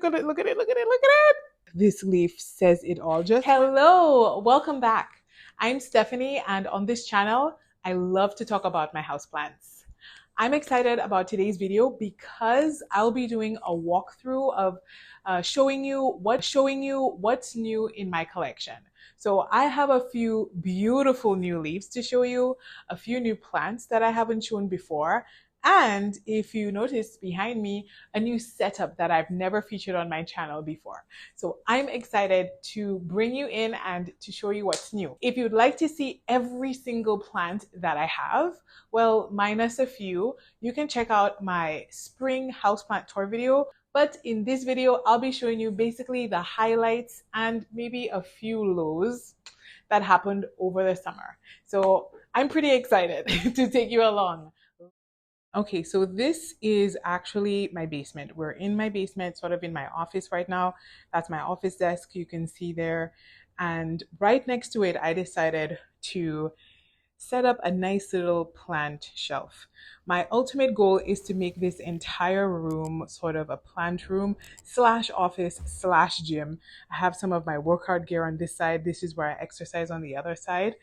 Look at it, look at it, look at it, look at it. This leaf says it all. Just hello, welcome back. I'm Stephanie, and on this channel, I love to talk about my houseplants. I'm excited about today's video because I'll be doing a walkthrough of showing you what's new in my collection. So I have a few beautiful new leaves to show you, a few new plants that I haven't shown before, and if you notice behind me, a new setup that I've never featured on my channel before. So I'm excited to bring you in and to show you what's new. If you'd like to see every single plant that I have, well, minus a few, you can check out my spring houseplant tour video. But in this video, I'll be showing you basically the highlights and maybe a few lows that happened over the summer. So I'm pretty excited to take you along. Okay, so this is actually my basement. We're in my basement, sort of in my office right now. That's my office desk, you can see there. And right next to it, I decided to set up a nice little plant shelf. My ultimate goal is to make this entire room sort of a plant room slash office slash gym. I have some of my workout gear on this side. This is where I exercise on the other side.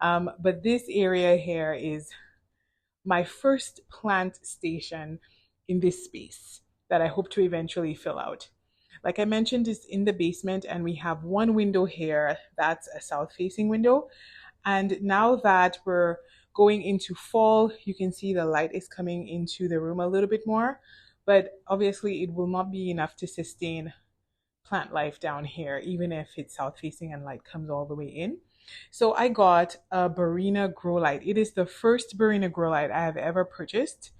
But this area here is my first plant station in this space that I hope to eventually fill out. Like I mentioned, it's in the basement, and we have one window here that's a south-facing window. And now that we're going into fall, you can see the light is coming into the room a little bit more, but obviously it will not be enough to sustain plant life down here, even if it's south-facing and light comes all the way in. So I got a Barrina Grow Light. It is the first Barrina Grow Light I have ever purchased,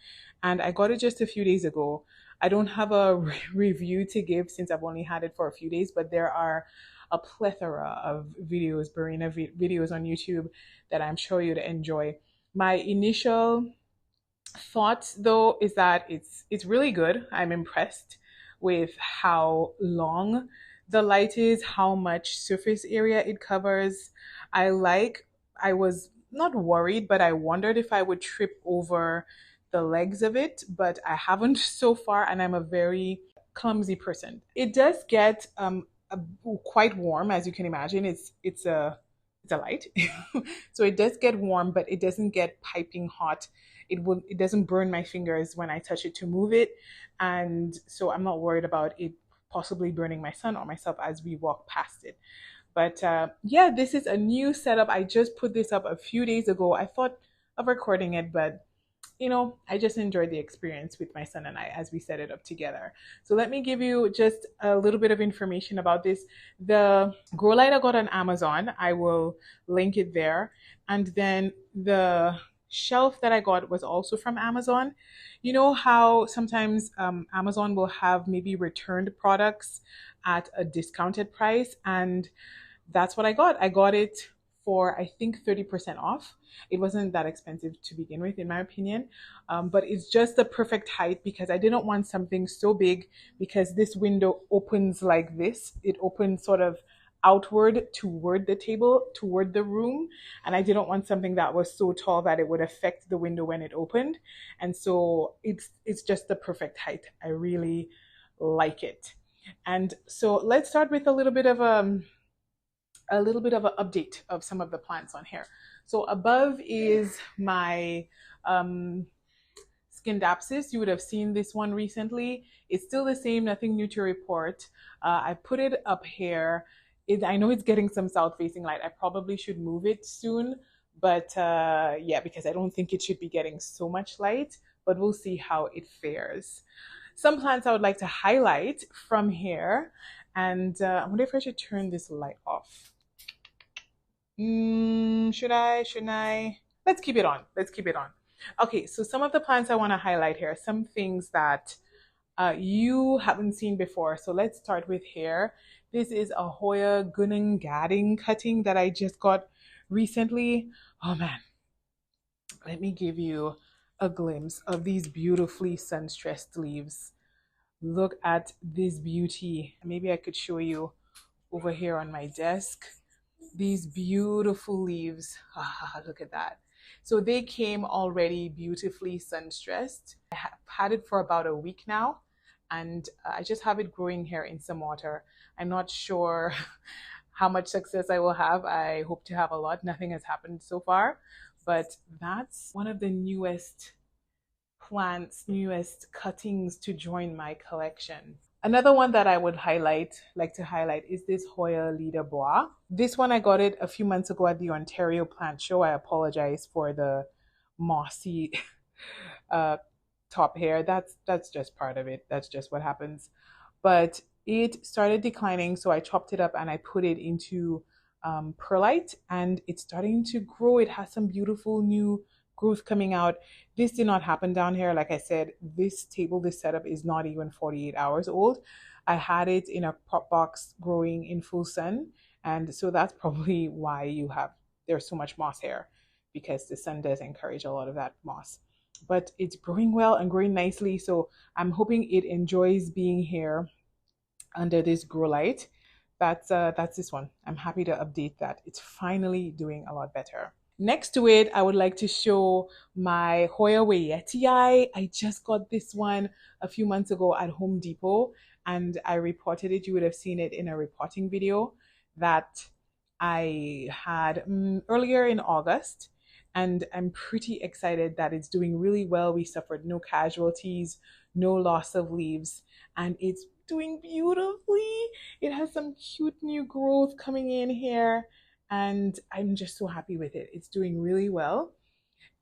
and I got it just a few days ago. I don't have a review to give since I've only had it for a few days, but there are a plethora of videos, Barrina videos on YouTube that I'm sure you'd enjoy. My initial thoughts, though, is that it's really good. I'm impressed with how long the light is, how much surface area it covers. I was not worried, but I wondered if I would trip over the legs of it, but I haven't so far, and I'm a very clumsy person. It does get quite warm, as you can imagine. It's a light, so it does get warm, but it doesn't get piping hot. It doesn't burn my fingers when I touch it to move it, and so I'm not worried about it possibly burning my son or myself as we walk past it. But yeah, this is a new setup. I just put this up a few days ago. I thought of recording it, but you know, I just enjoyed the experience with my son and I as we set it up together. So let me give you just a little bit of information about this. The grow light I got on Amazon, I will link it there. And then the shelf that I got was also from Amazon. You know how sometimes Amazon will have maybe returned products at a discounted price, and that's what I got. I got it for, I think, 30% off. It wasn't that expensive to begin with, in my opinion, but it's just the perfect height because I didn't want something so big, because this window opens like this. It opens sort of outward toward the table, toward the room, and I didn't want something that was so tall that it would affect the window when it opened. And so it's just the perfect height. I really like it. And so let's start with a little bit of an update of some of the plants on here. So above is my Scindapsus. You would have seen this one recently. It's still the same, nothing new to report. I put it up here. I know it's getting some south-facing light. I probably should move it soon, but yeah, because I don't think it should be getting so much light, but we'll see how it fares. Some plants I would like to highlight from here, and I wonder if I should turn this light off. Should I? Shouldn't I? Let's keep it on. Let's keep it on. Okay, so some of the plants I want to highlight here, some things that you haven't seen before. So let's start with here. This is a Hoya Heuschkeliana cutting that I just got recently. Oh man, let me give you a glimpse of these beautifully sun-stressed leaves. Look at this beauty. Maybe I could show you over here on my desk. These beautiful leaves. Ah, look at that. So they came already beautifully sun-stressed. I have had it for about a week now, and I just have it growing here in some water. I'm not sure how much success I will have. I hope to have a lot. Nothing has happened so far, but that's one of the newest plants, newest cuttings to join my collection. Another one that I would like to highlight, is this Hoya Leader Bois. This one, I got it a few months ago at the Ontario Plant Show. I apologize for the mossy top hair. That's just part of it. That's just what happens. But it started declining, so I chopped it up and I put it into perlite, and it's starting to grow. It has some beautiful new growth coming out. This did not happen down here. Like I said, this setup is not even 48 hours old. I had it in a prop box growing in full sun, and so that's probably why there's so much moss here, because the sun does encourage a lot of that moss. But it's growing well and growing nicely, so I'm hoping it enjoys being here under this grow light. That's this one. I'm happy to update that it's finally doing a lot better. Next to it, I would like to show my Hoya Heuschkeliana. I just got this one a few months ago at Home Depot, and I repotted it. You would have seen it in a repotting video that I had earlier in August, and I'm pretty excited that it's doing really well. We suffered no casualties, no loss of leaves, and it's doing beautifully. It has some cute new growth coming in here, and I'm just so happy with it. It's doing really well.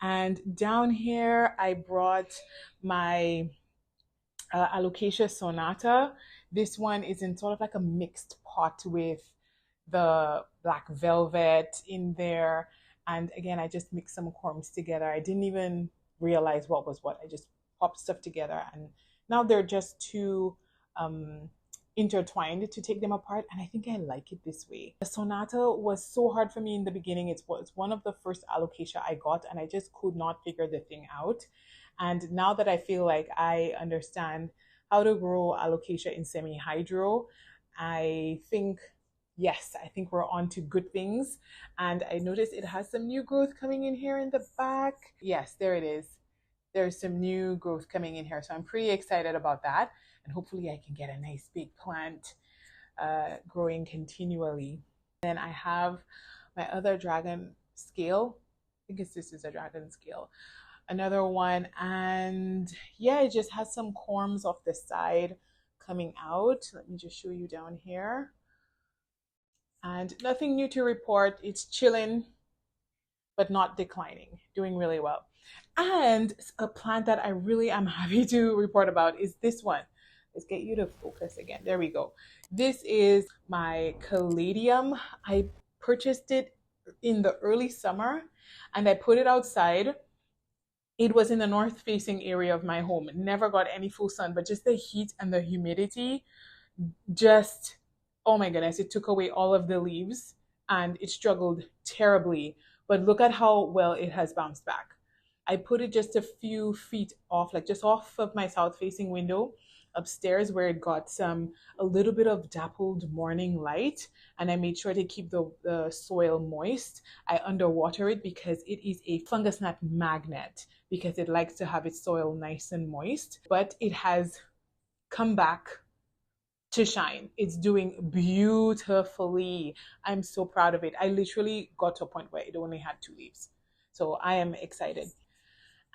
And down here, I brought my Alocasia Sonata. This one is in sort of like a mixed pot with the black velvet in there. And again, I just mixed some corms together. I didn't even realize what was what. I just popped stuff together, and now they're just too intertwined to take them apart, and I think I like it this way. The Sonata was so hard for me in the beginning. It's one of the first alocasia I got, and I just could not figure the thing out. And now that I feel like I understand how to grow alocasia in semi-hydro, I think, yes, I think we're on to good things. And I noticed it has some new growth coming in here in the back. Yes, there it is. There's some new growth coming in here, so I'm pretty excited about that. And hopefully I can get a nice big plant growing continually. Then I have my other dragon scale. I think this is a dragon scale. Another one, and yeah, it just has some corms off the side coming out. Let me just show you down here. And nothing new to report. It's chilling, but not declining, doing really well. And a plant that I really am happy to report about is this one. Let's get you to focus again. There we go. This is my caladium. I purchased it in the early summer and I put it outside. It was in the north facing area of my home. Never got any full sun, but just the heat and the humidity, just, oh my goodness, it took away all of the leaves and it struggled terribly. But look at how well it has bounced back. I put it just a few feet off, like just off of my south facing window upstairs, where it got a little bit of dappled morning light, and I made sure to keep the soil moist. I underwater it because it is a fungus gnat magnet, because it likes to have its soil nice and moist. But it has come back to shine. It's doing beautifully. I'm so proud of it. I literally got to a point where it only had 2 leaves, so I am excited.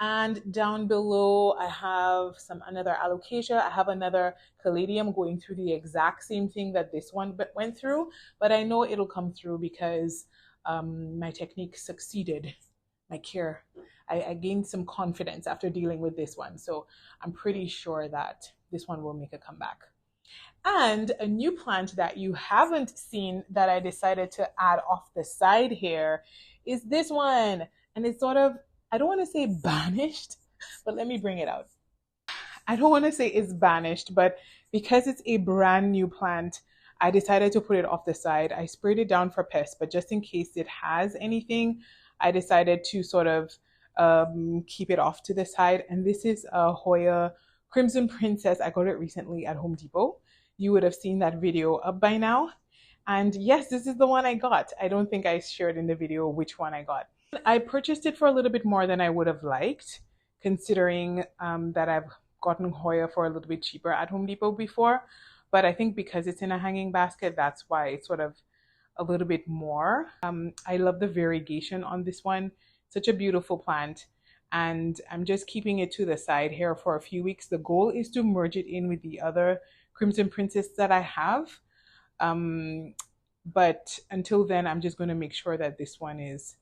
And down below, I have another alocasia. I have another caladium going through the exact same thing that this one went through, but I know it'll come through because my technique succeeded. My care, I gained some confidence after dealing with this one, so I'm pretty sure that this one will make a comeback. And a new plant that you haven't seen that I decided to add off the side here is this one, and it's sort of, I don't want to say banished, but let me bring it out. I don't want to say it's banished, but because it's a brand new plant, I decided to put it off the side. I sprayed it down for pests, but just in case it has anything, I decided to sort of keep it off to the side. And this is a Hoya Crimson Princess. I got it recently at Home Depot. You would have seen that video up by now. And yes, this is the one I got. I don't think I shared in the video which one I got. I purchased it for a little bit more than I would have liked, considering that I've gotten Hoya for a little bit cheaper at Home Depot before, but I think because it's in a hanging basket, that's why it's sort of a little bit more. I love the variegation on this one. Such a beautiful plant. And I'm just keeping it to the side here for a few weeks. The goal is to merge it in with the other Crimson Princess that I have. But until then, I'm just going to make sure that this one is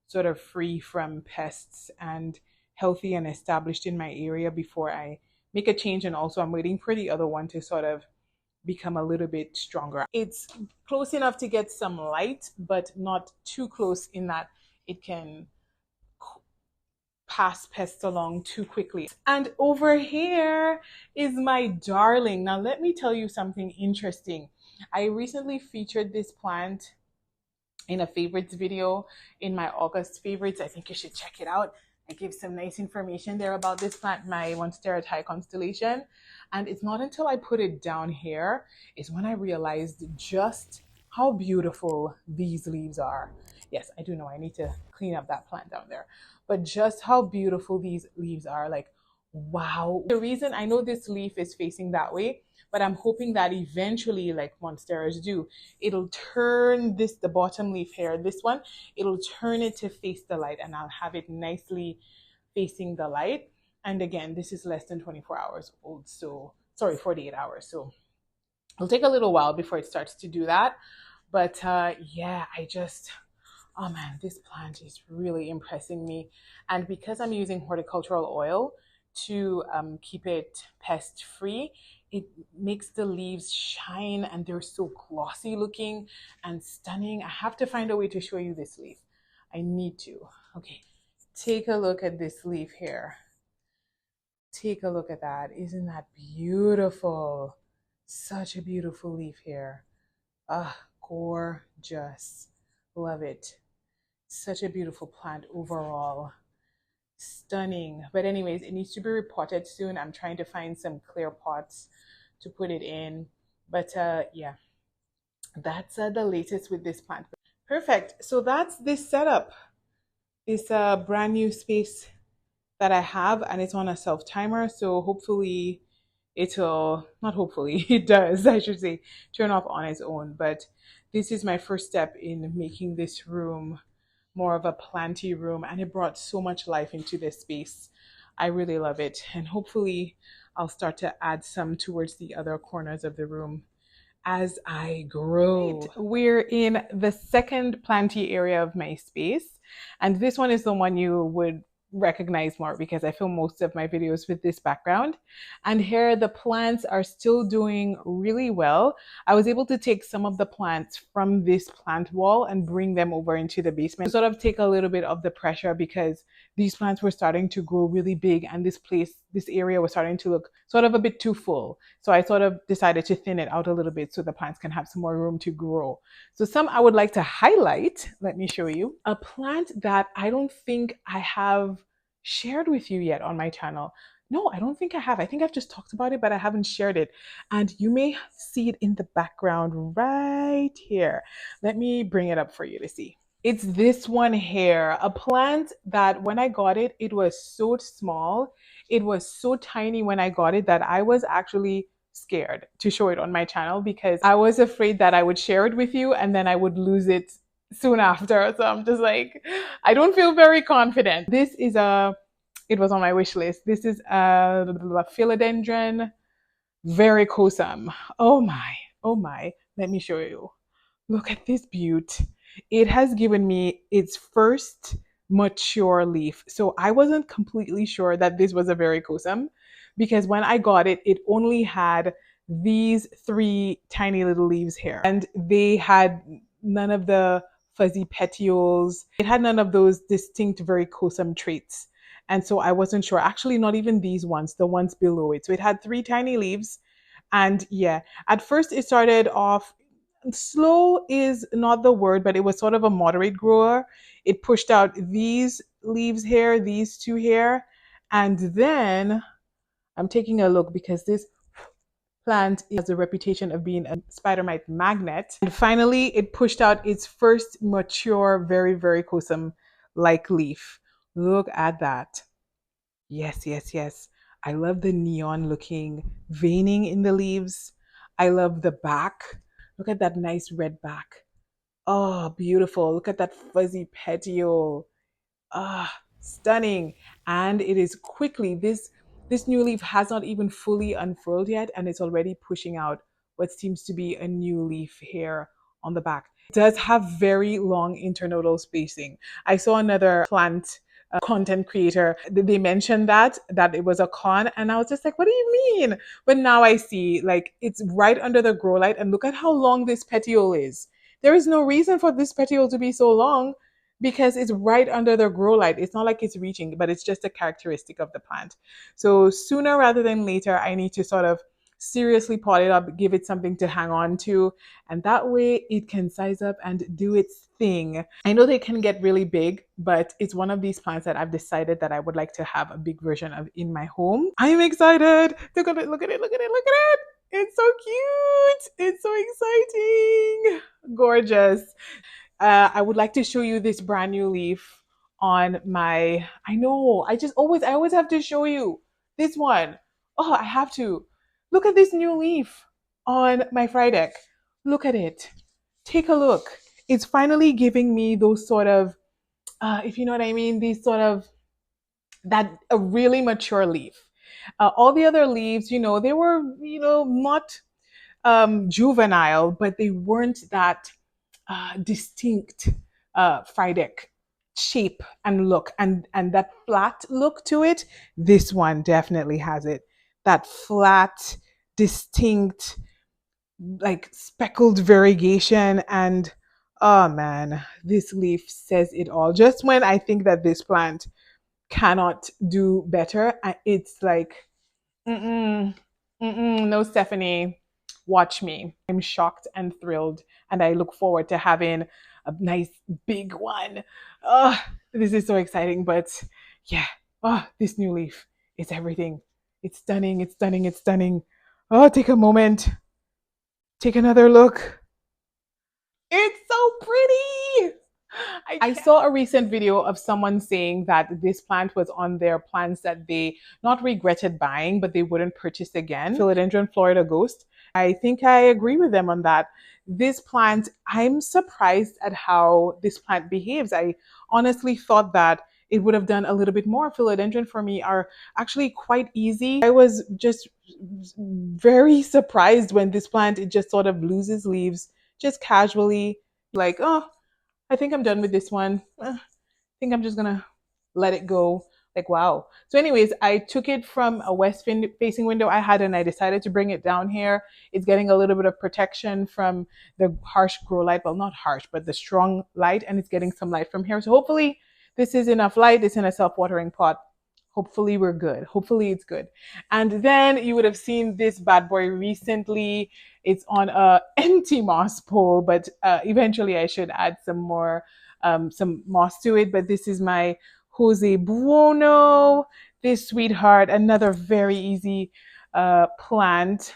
sort of free from pests and healthy and established in my area before I make a change. And also I'm waiting for the other one to sort of become a little bit stronger. It's close enough to get some light, but not too close in that it can pass pests along too quickly. And over here is my darling. Now let me tell you something interesting. I recently featured this plant in a favorites video in my August favorites. I think you should check it out. I give some nice information there about this plant, my MONSTERA Thai constellation. And it's not until I put it down here is when I realized just how beautiful these leaves are. Yes, I do know I need to clean up that plant down there, but just how beautiful these leaves are. Like, wow. The reason I know this leaf is facing that way, but I'm hoping that eventually, like monsteras do, it'll turn this, the bottom leaf here, this one, it'll turn it to face the light, and I'll have it nicely facing the light. And again, this is less than 24 hours old, so sorry, 48 hours. So it'll take a little while before it starts to do that. But yeah, oh man, this plant is really impressing me. And because I'm using horticultural oil to keep it pest free, it makes the leaves shine and they're so glossy looking and stunning. I have to find a way to show you this leaf. I need to. Okay, take a look at this leaf here. Take a look at that. Isn't that beautiful? Such a beautiful leaf here. Ah, gorgeous. Love it. Such a beautiful plant overall. Stunning. But anyways, it needs to be repotted soon. I'm trying to find some clear pots to put it in. But yeah, that's the latest with this plant. Perfect. So that's this setup. It's a brand new space that I have, and it's on a self timer. So hopefully it'll, not hopefully, it does, I should say, turn off on its own. But this is my first step in making this room more of a planty room, and it brought so much life into this space. I really love it, and hopefully I'll start to add some towards the other corners of the room as I grow. Right. We're in the second planty area of my space, and this one is the one you would recognize more because I film most of my videos with this background. And here the plants are still doing really well. I was able to take some of the plants from this plant wall and bring them over into the basement, sort of take a little bit of the pressure, because these plants were starting to grow really big and this area was starting to look sort of a bit too full. So I sort of decided to thin it out a little bit so the plants can have some more room to grow. So some I would like to highlight. Let me show you a plant that I don't think I have shared with you yet on my channel. No, I don't think I have. I think I've just talked about it, but I haven't shared it. And you may see it in the background right here. Let me bring it up for you to see. It's this one here, a plant that when I got it, it was so small. It was so tiny when I got it that I was actually scared to show it on my channel because I was afraid that I would share it with you and then I would lose it soon after. So I'm just like, I don't feel very confident. This is it was on my wish list. This is a philodendron varicosum. Oh my, let me show you. Look at this beaut. It has given me its first mature leaf. So I wasn't completely sure that this was a varicosum because when I got it, it only had these 3 tiny little leaves here, and they had none of the fuzzy petioles. It had none of those distinct varicosum traits. And so I wasn't sure. Actually, not even these ones, the ones below it. So it had 3 tiny leaves. And yeah, at first it started off slow is not the word, but it was sort of a moderate grower. It pushed out these leaves here, these 2 here. And then I'm taking a look because this plant has a reputation of being a spider mite magnet. And finally, it pushed out its first mature, very varicosum-like leaf. Look at that. Yes, yes, yes. I love the neon looking veining in the leaves. I love the back. Look at that nice red back. Oh, beautiful. Look at that fuzzy petiole. Ah, stunning. And it is quickly, this new leaf has not even fully unfurled yet, and it's already pushing out what seems to be a new leaf here on the back. It does have very long internodal spacing. I saw another plant content creator, they mentioned that it was a con, and I was just like, what do you mean? But now I see, like, it's right under the grow light, and look at how long this petiole is. There is no reason for this petiole to be so long because it's right under the grow light. It's not like it's reaching, but it's just a characteristic of the plant. So sooner rather than later, I need to sort of seriously pot it up, give it something to hang on to, and that way it can size up and do its thing. I know they can get really big, but it's one of these plants that I've decided that I would like to have a big version of in my home. I'm excited. Look at it, look at it, look at it, look at it. It's so cute. It's so exciting. Gorgeous. I would like to show you this brand new leaf on my, I know, I always have to show you this one. Oh, I have to. Look at this new leaf on my fry deck. Look at it. Take a look. It's finally giving me those sort of, if you know what I mean, these sort of, that a really mature leaf. All the other leaves, they were, not juvenile, but they weren't that distinct fry deck shape and look, and that flat look to it. This one definitely has it. That flat, distinct, like speckled variegation, and oh man, this leaf says it all. Just when I think that this plant cannot do better, it's like, no, Stephanie, watch me. I'm shocked and thrilled, and I look forward to having a nice big one. Oh, this is so exciting, but yeah, oh, this new leaf, it's everything. It's stunning, it's stunning, it's stunning. Oh, take a moment. Take another look. It's so pretty. I saw a recent video of someone saying that this plant was on their plants that they not regretted buying, but they wouldn't purchase again. Philodendron Florida Ghost. I think I agree with them on that. This plant, I'm surprised at how this plant behaves. I honestly thought that it would have done a little bit more. Philodendron for me are actually quite easy. I was just very surprised when this plant, it just sort of loses leaves just casually, like, oh, I think I'm done with this one. I think I'm just gonna let it go. Like, wow. So anyways, I took it from a west facing window I had, and I decided to bring it down here. It's getting a little bit of protection from the harsh grow light. Well, not harsh, but the strong light, and it's getting some light from here. So hopefully this is enough light. It's in a self-watering pot. Hopefully we're good. Hopefully it's good. And then you would have seen this bad boy recently. It's on a empty moss pole, but eventually I should add some more, some moss to it. But this is my Jose Buono, this sweetheart, another very easy plant.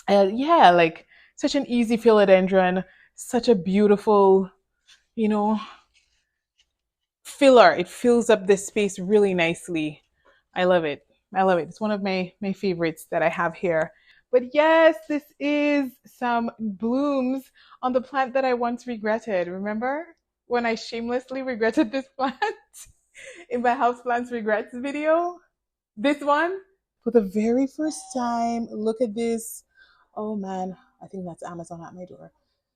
Yeah, like such an easy philodendron, such a beautiful, filler. It fills up this space really nicely. I love it. I love it. It's one of my favorites that I have here. But yes, this is some blooms on the plant that I once regretted. Remember when I shamelessly regretted this plant in my houseplants regrets video? This one? For the very first time, look at this. Oh man, I think that's Amazon at my door.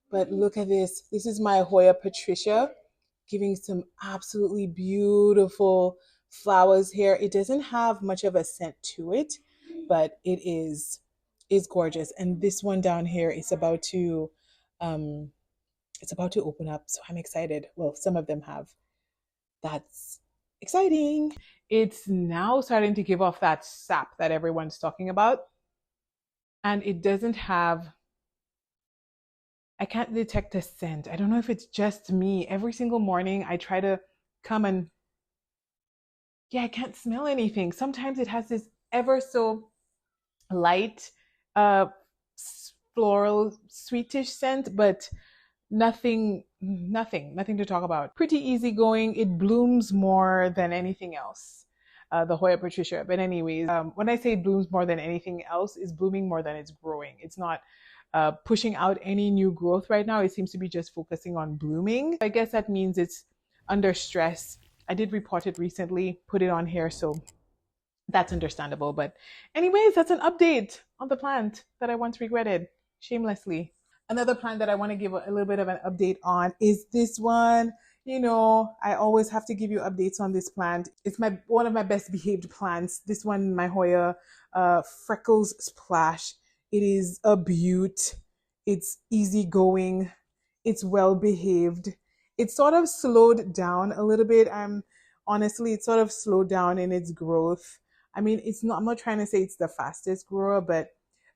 But look at this. This is my Hoya Patricia, giving some absolutely beautiful flowers here. It doesn't have much of a scent to it, but it is gorgeous. And this one down here is about to open up, so I'm excited. Well, some of them have. That's exciting. It's now starting to give off that sap that everyone's talking about, and it doesn't have, I can't detect a scent. I don't know if it's just me. Every single morning I try to come and, yeah, I can't smell anything. Sometimes it has this ever so light floral sweetish scent, but nothing to talk about. Pretty easygoing. It blooms more than anything else. the Hoya Patricia. But anyways, when I say it blooms more than anything else, it's blooming more than it's growing. It's not pushing out any new growth right now. It seems to be just focusing on blooming. I guess that means it's under stress. I did repot it recently, put it on here, so that's understandable. But anyways, that's an update on the plant that I once regretted shamelessly. Another plant that I want to give a little bit of an update on is this one. You know, I always have to give you updates on this plant. It's one of my best behaved plants. This one, my Hoya Freckles Splash. It is a beaut. It's easygoing. It's well behaved. It sort of slowed down a little bit. Honestly, it sort of slowed down in its growth. I mean, I'm not trying to say it's the fastest grower, but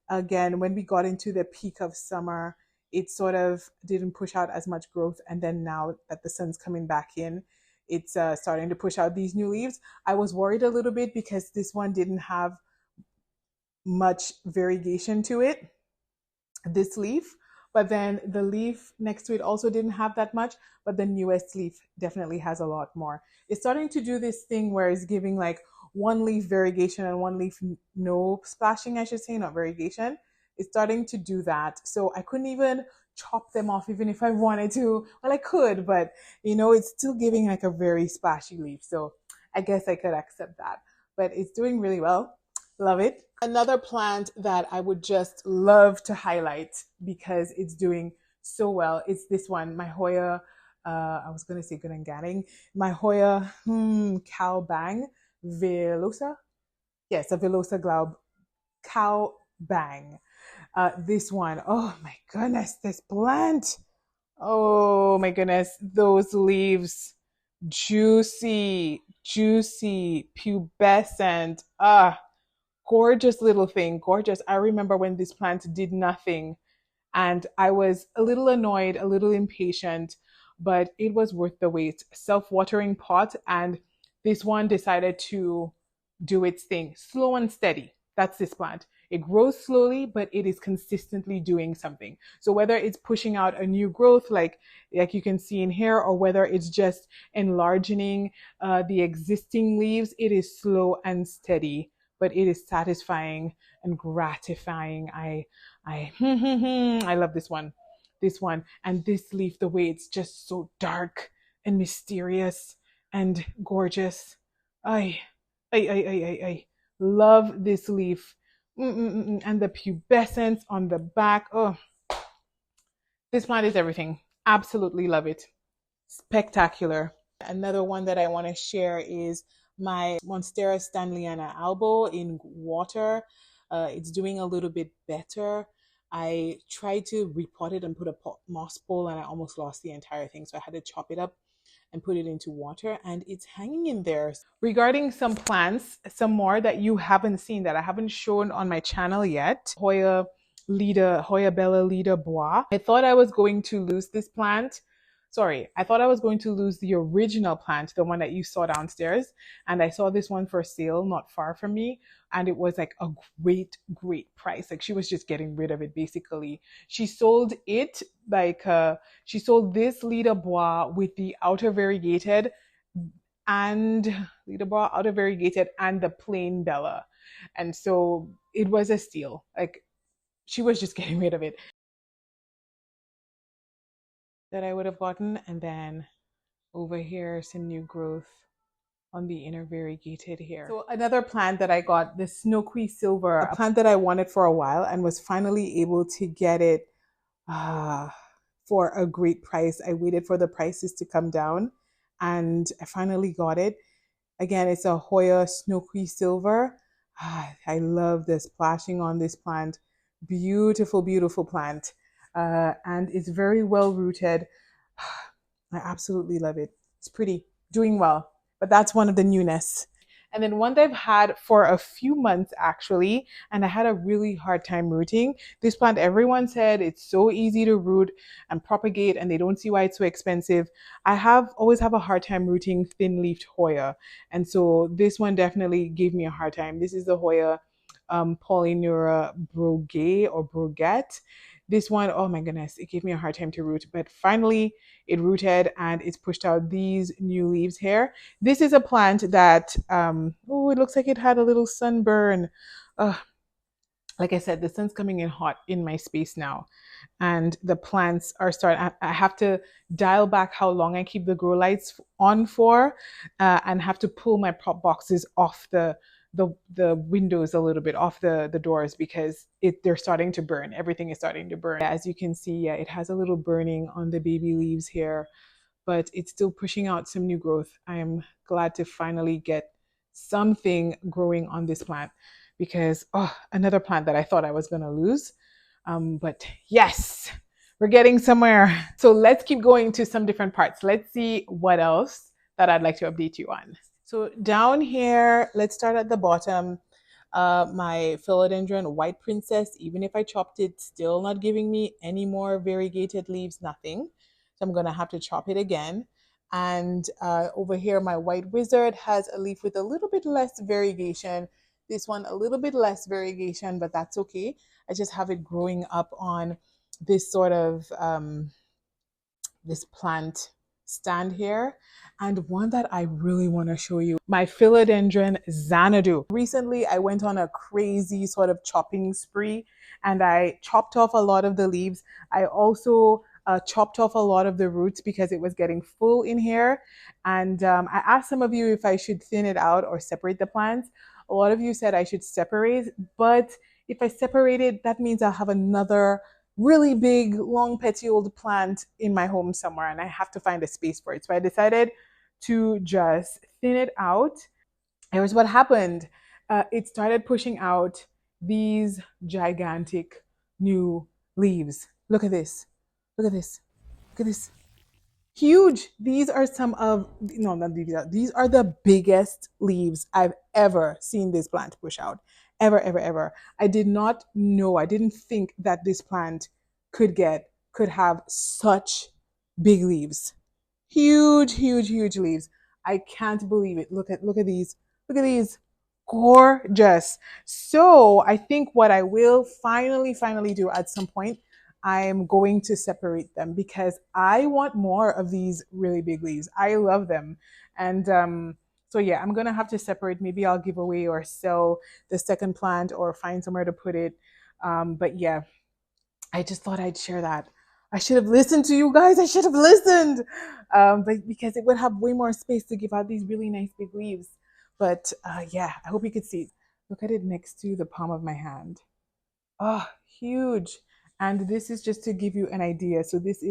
again, when we got into the peak of summer, it sort of didn't push out as much growth. And then now that the sun's coming back in, it's starting to push out these new leaves. I was worried a little bit because this one didn't have much variegation to it, this leaf. But then the leaf next to it also didn't have that much, but the newest leaf definitely has a lot more. It's starting to do this thing where it's giving like one leaf variegation and one leaf no splashing, I should say, not variegation. It's starting to do that. So I couldn't even chop them off even if I wanted to. Well, I could, but you know, it's still giving like a very splashy leaf. So I guess I could accept that. But it's doing really well. Love it. Another plant that I would just love to highlight because it's doing so well, it's this one, my Hoya, I was going to say good and gatting, my Hoya Cow Bang Velosa. Yes, a Velosa Glaub Cow Bang. This one, oh my goodness, this plant. Oh my goodness, those leaves, juicy, pubescent. Gorgeous little thing, gorgeous. I remember when this plant did nothing and I was a little annoyed, a little impatient, but it was worth the wait. Self-watering pot, and this one decided to do its thing, slow and steady. That's this plant. It grows slowly, but it is consistently doing something. So whether it's pushing out a new growth, like you can see in here, or whether it's just enlarging the existing leaves, it is slow and steady, but it is satisfying and gratifying. I love this one. This one and this leaf, the way it's just so dark and mysterious and gorgeous. I love this leaf. And the pubescence on the back. Oh, this plant is everything. Absolutely love it. Spectacular. Another one that I want to share is my Monstera Stanleyana Albo in water. It's doing a little bit better. I tried to repot it and put a moss bowl and I almost lost the entire thing. So I had to chop it up and put it into water and it's hanging in there. Regarding some plants, some more that you haven't seen, that I haven't shown on my channel yet. Hoya Bella Lida Bois. I thought I was going to lose this plant. Sorry, I thought I was going to lose the original plant, the one that you saw downstairs. And I saw this one for sale not far from me. And it was like a great price. Like she was just getting rid of it basically. She sold it like, she sold this Lida Bois with the outer variegated and Lida Bois outer variegated and the plain Bella. And so it was a steal. Like she was just getting rid of it. That I would have gotten, and then over here some new growth on the inner variegated here. So another plant that I got, the Snowy Silver, a plant that I wanted for a while and was finally able to get it for a great price. I waited for the prices to come down and I finally got it. Again, it's a Hoya Snowy Silver. I love the splashing on this plant. Beautiful plant. And it's very well rooted. I absolutely love it. It's pretty, doing well, but that's one of the newness. And then one that I've had for a few months actually, and I had a really hard time rooting. This plant, everyone said it's so easy to root and propagate and they don't see why it's so expensive. I always have a hard time rooting thin-leafed Hoya. And so this one definitely gave me a hard time. This is the Hoya Polyneura Broguet or Broguette. This one, oh my goodness, it gave me a hard time to root, but finally it rooted and it's pushed out these new leaves here. This is a plant that, oh, it looks like it had a little sunburn. Uh, like I said, the sun's coming in hot in my space now, and the plants are starting. I have to dial back how long I keep the grow lights on for, and have to pull my prop boxes off the windows a little bit, off the doors, because they're starting to burn. Everything is starting to burn. As you can see, yeah, it has a little burning on the baby leaves here, but it's still pushing out some new growth. I am glad to finally get something growing on this plant, because oh, another plant that I thought I was going to lose. But yes, we're getting somewhere. So let's keep going to some different parts. Let's see what else that I'd like to update you on. So down here, let's start at the bottom. My philodendron white princess, even if I chopped it, still not giving me any more variegated leaves, nothing. So I'm gonna have to chop it again. And over here, my white wizard has a leaf with a little bit less variegation. This one, a little bit less variegation, but that's okay. I just have it growing up on this sort of, this plant stand here. And one that I really want to show you, my philodendron Xanadu. Recently, I went on a crazy sort of chopping spree and I chopped off a lot of the leaves. I also chopped off a lot of the roots because it was getting full in here. And I asked some of you if I should thin it out or separate the plants. A lot of you said I should separate, but if I separate it, that means I'll have another really big, long petioled plant in my home somewhere, and I have to find a space for it. So I decided to just thin it out. Here's what happened. It started pushing out these gigantic new leaves. Look at this. Look at this. Look at this. Huge. These are some of, no, not these are the biggest leaves I've ever seen this plant push out. Ever, ever, ever. I did not know, I didn't think that this plant could have such big leaves. Huge, huge, huge leaves. I can't believe it. Look at these. Look at these. Gorgeous. So I think what I will finally do at some point, I'm going to separate them because I want more of these really big leaves. I love them. And so yeah, I'm gonna have to separate. Maybe I'll give away or sell the second plant or find somewhere to put it. But yeah, I just thought I'd share that. I should have listened to you guys. I should have listened. But because it would have way more space to give out these really nice big leaves. But yeah, I hope you could see. Look at it next to the palm of my hand. Oh, huge. And this is just to give you an idea. So this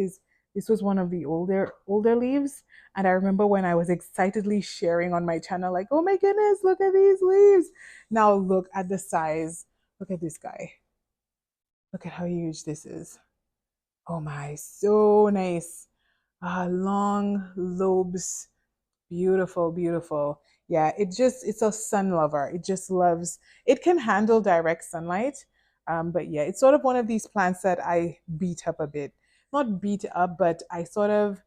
was one of the older leaves. And I remember when I was excitedly sharing on my channel, like, oh my goodness, look at these leaves. Now look at the size. Look at this guy. Look at how huge this is. Oh my, so nice. Long lobes. Beautiful, beautiful. Yeah, it's a sun lover. It just loves, it can handle direct sunlight. But yeah, it's sort of one of these plants that I beat up a bit. Not beat up, but I sort of,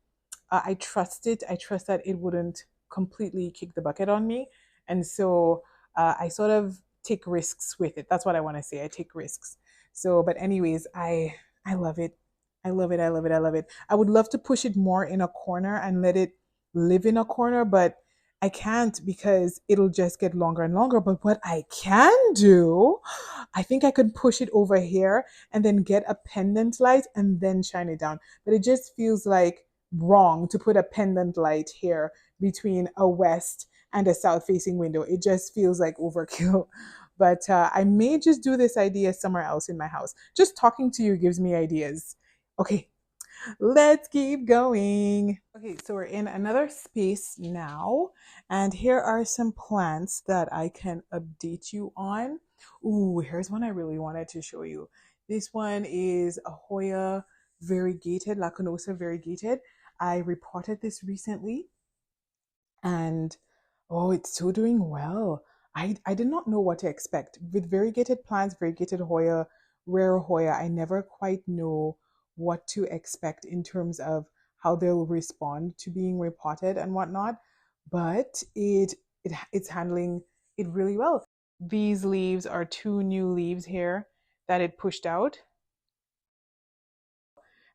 I trust it. I trust that it wouldn't completely kick the bucket on me. And so I sort of take risks with it. That's what I want to say. I take risks. So, but anyways, I love it. I love it. I love it. I love it. I would love to push it more in a corner and let it live in a corner, but I can't because it'll just get longer and longer. But what I can do, I think I could push it over here and then get a pendant light and then shine it down. But it just feels like wrong to put a pendant light here between a west and a south facing window. It just feels like overkill. But I may just do this idea somewhere else in my house. Just talking to you gives me ideas. Okay, let's keep going. Okay, so we're in another space now, and here are some plants that I can update you on. Ooh, here's one I really wanted to show you. This one is a Hoya Variegated, Lacunosa Variegated. I repotted this recently, and oh, it's still doing well. I did not know what to expect. With variegated plants, variegated Hoya, rare Hoya, I never quite know what to expect in terms of how they'll respond to being repotted and whatnot. But it's handling it really well. These leaves are two new leaves here that it pushed out.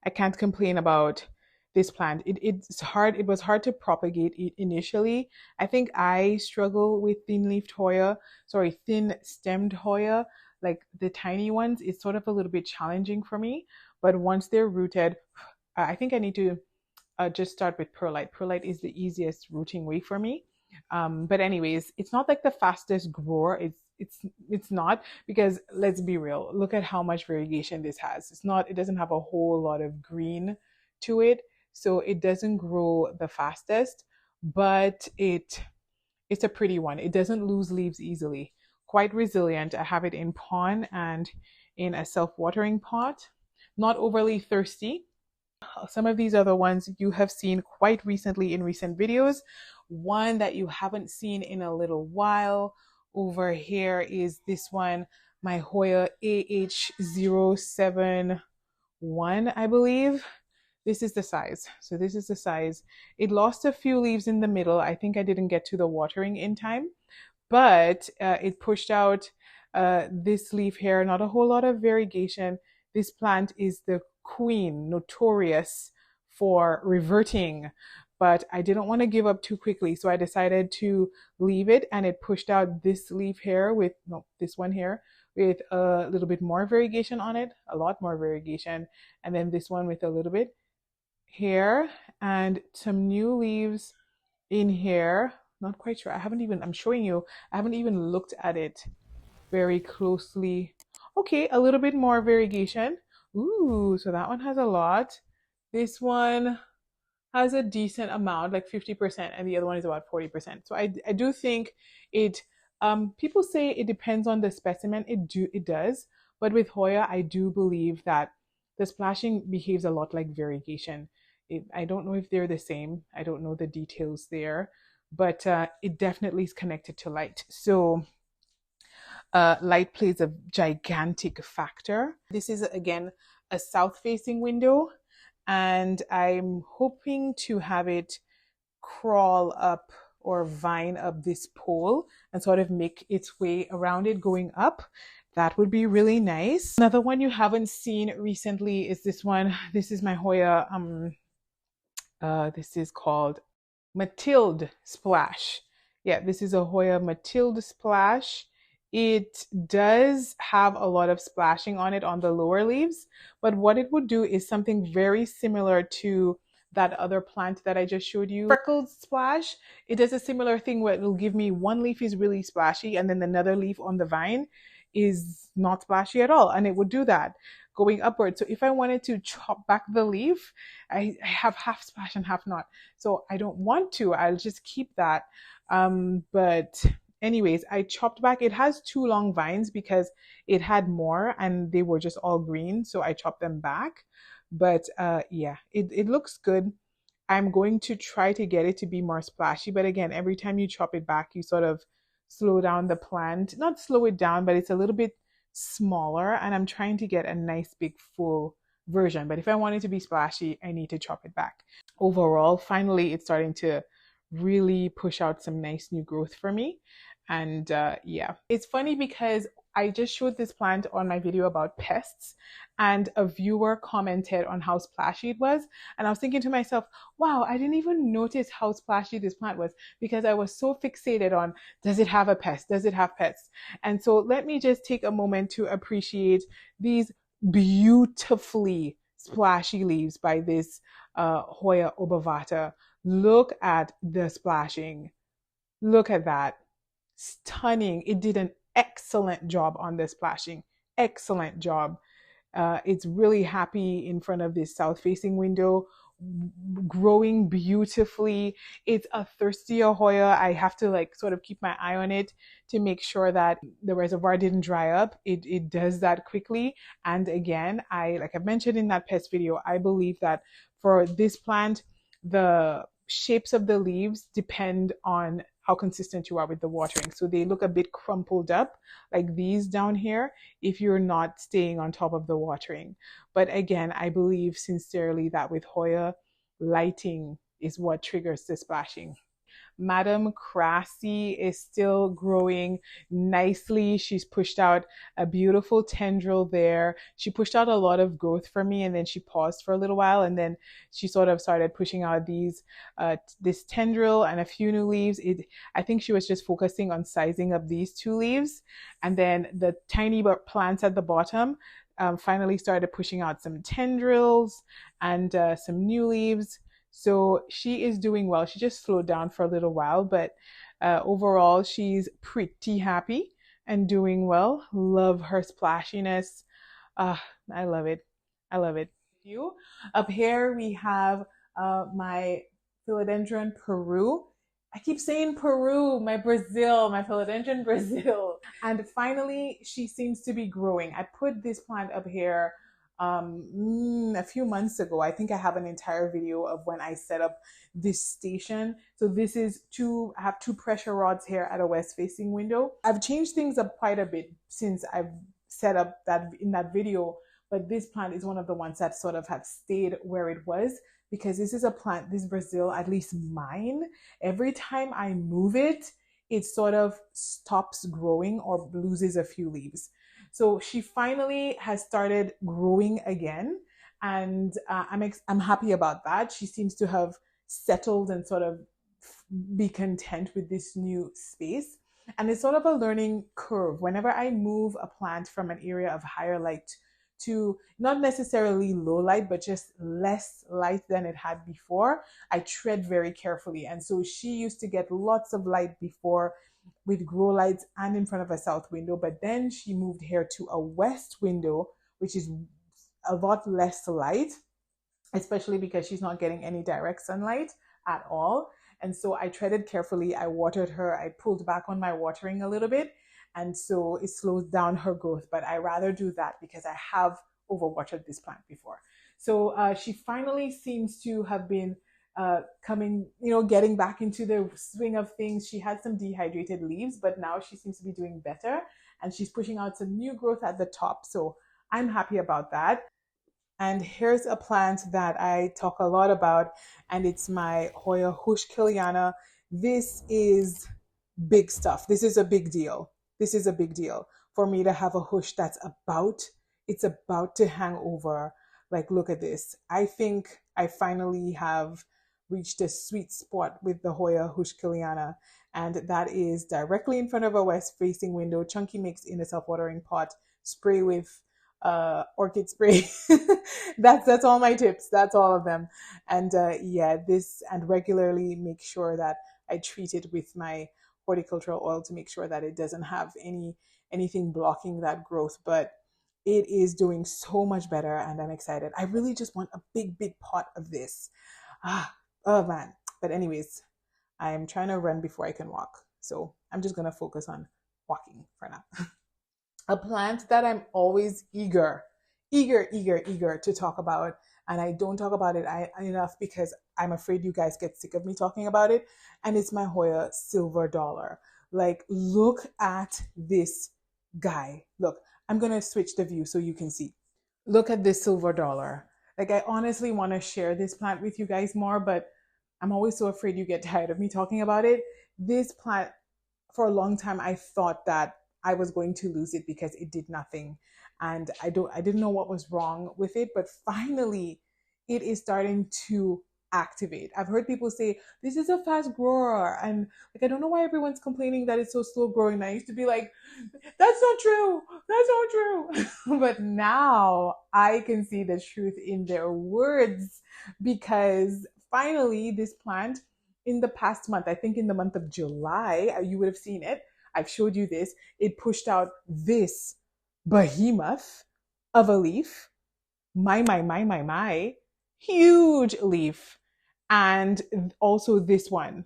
I can't complain about this plant. It's hard. It was hard to propagate it initially. I think I struggle with thin-leafed Hoya, sorry, thin-stemmed Hoya, like the tiny ones. It's sort of a little bit challenging for me. But once they're rooted, I think I need to just start with perlite. Perlite is the easiest rooting way for me. But anyways, it's not like the fastest grower. It's not, because let's be real. Look at how much variegation this has. It's not. It doesn't have a whole lot of green to it, so it doesn't grow the fastest. But it's a pretty one. It doesn't lose leaves easily. Quite resilient. I have it in pond and in a self-watering pot. Not overly thirsty. Some of these other ones you have seen quite recently in recent videos. One that you haven't seen in a little while over here is this one, my Hoya AH071, I believe. This is the size. So this is the size. It lost a few leaves in the middle. I think I didn't get to the watering in time, but it pushed out this leaf here. Not a whole lot of variegation. This plant is the queen, notorious for reverting, but I didn't want to give up too quickly, so I decided to leave it, and it pushed out this leaf here with, no, this one here with a little bit more variegation on it, a lot more variegation, and then this one with a little bit here, and some new leaves in here. Not quite sure. I'm showing you, I haven't even looked at it very closely. Okay, a little bit more variegation. Ooh, so that one has a lot. This one has a decent amount, like 50%, and the other one is about 40%. So I do think it, people say it depends on the specimen. It does. But with Hoya, I do believe that the splashing behaves a lot like variegation. I don't know if they're the same. I don't know the details there, but it definitely is connected to light. So light plays a gigantic factor. This is, again, a south-facing window, and I'm hoping to have it crawl up or vine up this pole and sort of make its way around it going up. That would be really nice. Another one you haven't seen recently is this one. This is my Hoya. This is called Matilde Splash. Yeah, this is a Hoya Matilde Splash. It does have a lot of splashing on it on the lower leaves, but what it would do is something very similar to that other plant that I just showed you, Freckled Splash. It does a similar thing where it will give me one leaf is really splashy and then another leaf on the vine is not splashy at all, and it would do that going upward. So if I wanted to chop back the leaf, I have half splash and half not. So I don't want to. I'll just keep that. But anyways, I chopped back. It has two long vines because it had more and they were just all green. So I chopped them back. But yeah, it looks good. I'm going to try to get it to be more splashy. But again, every time you chop it back, you sort of slow down the plant. Not slow it down, but it's a little bit smaller. And I'm trying to get a nice big full version. But if I want it to be splashy, I need to chop it back. Overall, finally, it's starting to really push out some nice new growth for me. And yeah, it's funny because I just showed this plant on my video about pests, and a viewer commented on how splashy it was. And I was thinking to myself, wow, I didn't even notice how splashy this plant was because I was so fixated on, does it have a pest? Does it have pests? And so let me just take a moment to appreciate these beautifully splashy leaves by this Hoya obovata. Look at the splashing. Look at that. Stunning. It did an excellent job on the splashing. Excellent job. It's really happy in front of this south-facing window, growing beautifully. It's a thirstier Hoya. I have to like sort of keep my eye on it to make sure that the reservoir didn't dry up. It does that quickly. And again, like I mentioned in that pest video, I believe that for this plant, the shapes of the leaves depend on how consistent you are with the watering. So they look a bit crumpled up like these down here if you're not staying on top of the watering. But again, I believe sincerely that with Hoya, lighting is what triggers the splashing. Madame Crassie is still growing nicely. She's pushed out a beautiful tendril there. She pushed out a lot of growth for me, and then she paused for a little while, and then she sort of started pushing out this tendril and a few new leaves. I think she was just focusing on sizing up these two leaves, and then the tiny plants at the bottom finally started pushing out some tendrils and some new leaves. So she is doing well. She just slowed down for a little while, but overall, she's pretty happy and doing well. Love her splashiness. I love it. I love it. You up here we have my philodendron Peru. I keep saying Peru, my Brazil, my philodendron Brazil. And finally, she seems to be growing. I put this plant up here a few months ago. I think I have an entire video of when I set up this station. So this is I have two pressure rods here at a west facing window. I've changed things up quite a bit since I've set up that in that video, but this plant is one of the ones that sort of have stayed where it was, because this is a plant, this Brazil, at least mine, every time I move it, it sort of stops growing or loses a few leaves. So she finally has started growing again, and I'm happy about that. She seems to have settled and sort of be content with this new space. And it's sort of a learning curve. Whenever I move a plant from an area of higher light to not necessarily low light, but just less light than it had before, I tread very carefully. And so she used to get lots of light before with grow lights and in front of a south window, but then she moved here to a west window, which is a lot less light, especially because she's not getting any direct sunlight at all. And so I treaded carefully. I watered her. I pulled back on my watering a little bit. And so it slows down her growth. But I rather do that because I have overwatered this plant before. So she finally seems to have been getting back into the swing of things. She had some dehydrated leaves, but now she seems to be doing better. And she's pushing out some new growth at the top. So I'm happy about that. And here's a plant that I talk a lot about, and it's my Hoya Heuschkeliana. This is big stuff. This is a big deal. This is a big deal for me to have a hush that's it's about to hang over. Like, look at this. I think I finally have reached a sweet spot with the Hoya Heuschkeliana, and that is directly in front of a west-facing window, chunky mix in a self-watering pot, spray with orchid spray. that's all my tips. That's all of them. And and regularly make sure that I treat it with my horticultural oil to make sure that it doesn't have anything blocking that growth. But it is doing so much better, and I'm excited. I really just want a big pot of this. Oh man. But anyways, I'm trying to run before I can walk, so I'm just gonna focus on walking for now. A plant that I'm always eager to talk about, and I don't talk about it enough because I'm afraid you guys get sick of me talking about it, and it's my Hoya Silver Dollar. Like, look at this guy. Look, I'm gonna switch the view so you can see. Look at this Silver Dollar. Like, I honestly want to share this plant with you guys more, but I'm always so afraid you get tired of me talking about it. This plant, for a long time, I thought that I was going to lose it because it did nothing. And I didn't know what was wrong with it, but finally it is starting to activate. I've heard people say, this is a fast grower. And like, I don't know why everyone's complaining that it's so slow growing. I used to be like, that's not true. That's not true. But now I can see the truth in their words, because finally this plant, in the past month, I think in the month of July, you would have seen it. I've showed you this. It pushed out this behemoth of a leaf. My. Huge leaf. And also this one.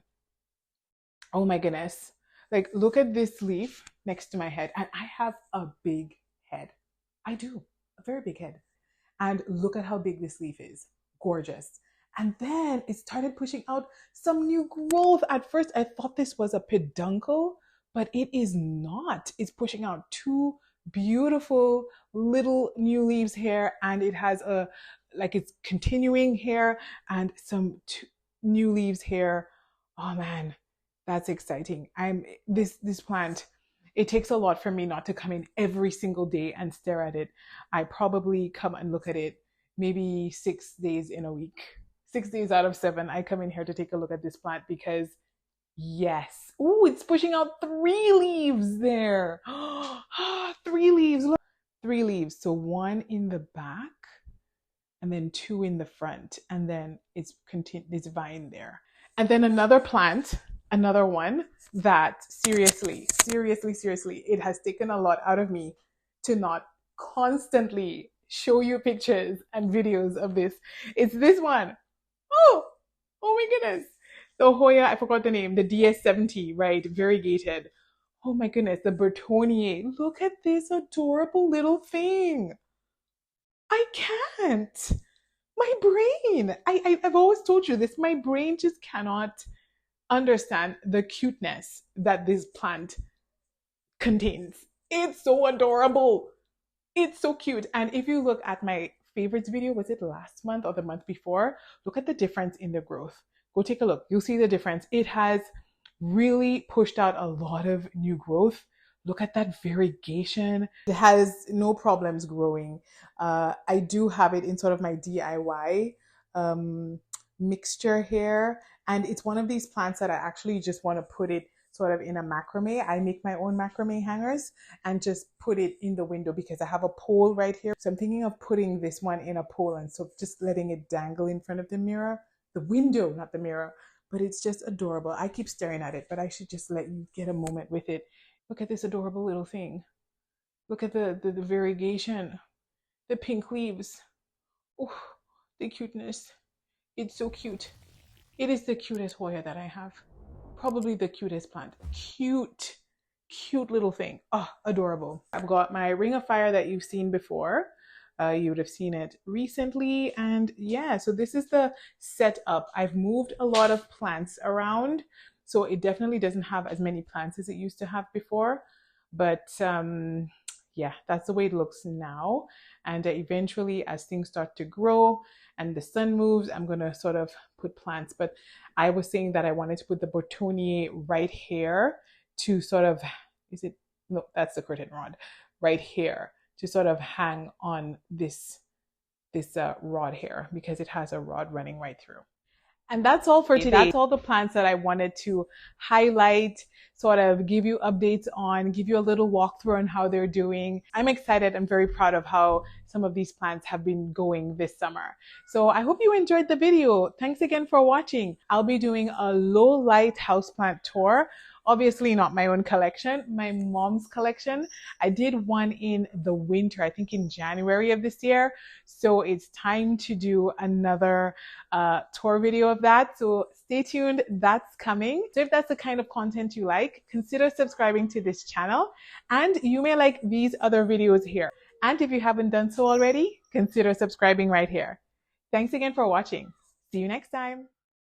Oh my goodness. Like, look at this leaf next to my head. And I have a big head. I do. A very big head. And look at how big this leaf is. Gorgeous. And then it started pushing out some new growth. At first, I thought this was a peduncle, but it is not. It's pushing out two beautiful little new leaves here, and it has it's continuing here and some new leaves here. Oh man, That's exciting. This plant, it takes a lot for me not to come in every single day and stare at it. I probably come and look at it maybe 6 days in a week. 6 days out of 7, I come in here to take a look at this plant because yes. Ooh, it's pushing out 3 leaves there. 3 leaves. Look. 3 leaves. So one in the back and then 2 in the front. And then it's vine there. And then another plant, another one that seriously, it has taken a lot out of me to not constantly show you pictures and videos of this. It's this one. Oh my goodness. The Hoya, I forgot the name, the DS70, right? Variegated. Oh my goodness, the Bertonier. Look at this adorable little thing. I can't. My brain. I've always told you this. My brain just cannot understand the cuteness that this plant contains. It's so adorable. It's so cute. And if you look at my favorites video, was it last month or the month before? Look at the difference in the growth. Go take a look. You'll see the difference. It has really pushed out a lot of new growth. Look at that variegation. It has no problems growing. I do have it in sort of my DIY mixture here. And it's one of these plants that I actually just want to put it sort of in a macrame. I make my own macrame hangers and just put it in the window because I have a pole right here. So I'm thinking of putting this one in a pole and so just letting it dangle in front of the mirror, the window, not the mirror. But it's just adorable. I keep staring at it, but I should just let you get a moment with it. Look at this adorable little thing. Look at the variegation, the pink leaves. Oh, the cuteness. It's so cute. It is the cutest Hoya that I have. Probably the cutest plant. Cute little thing. Oh, adorable. I've got my ring of fire that you've seen before. You would have seen it recently. And yeah, so this is the setup. I've moved a lot of plants around. So it definitely doesn't have as many plants as it used to have before. But yeah, that's the way it looks now. And eventually as things start to grow and the sun moves, I'm going to sort of put plants. But I was saying that I wanted to put the Bertonier right here to sort of, no, that's the curtain rod right here to sort of hang on this rod here because it has a rod running right through. And that's all for today. That's all the plants that I wanted to highlight, sort of give you updates on, give you a little walkthrough on how they're doing. I'm excited. I'm very proud of how some of these plants have been going this summer. So I hope you enjoyed the video. Thanks again for watching. I'll be doing a low light houseplant tour. Obviously not my own collection, my mom's collection. I did one in the winter, I think in January of this year. So it's time to do another tour video of that. So stay tuned, that's coming. So if that's the kind of content you like, consider subscribing to this channel and you may like these other videos here. And if you haven't done so already, consider subscribing right here. Thanks again for watching. See you next time.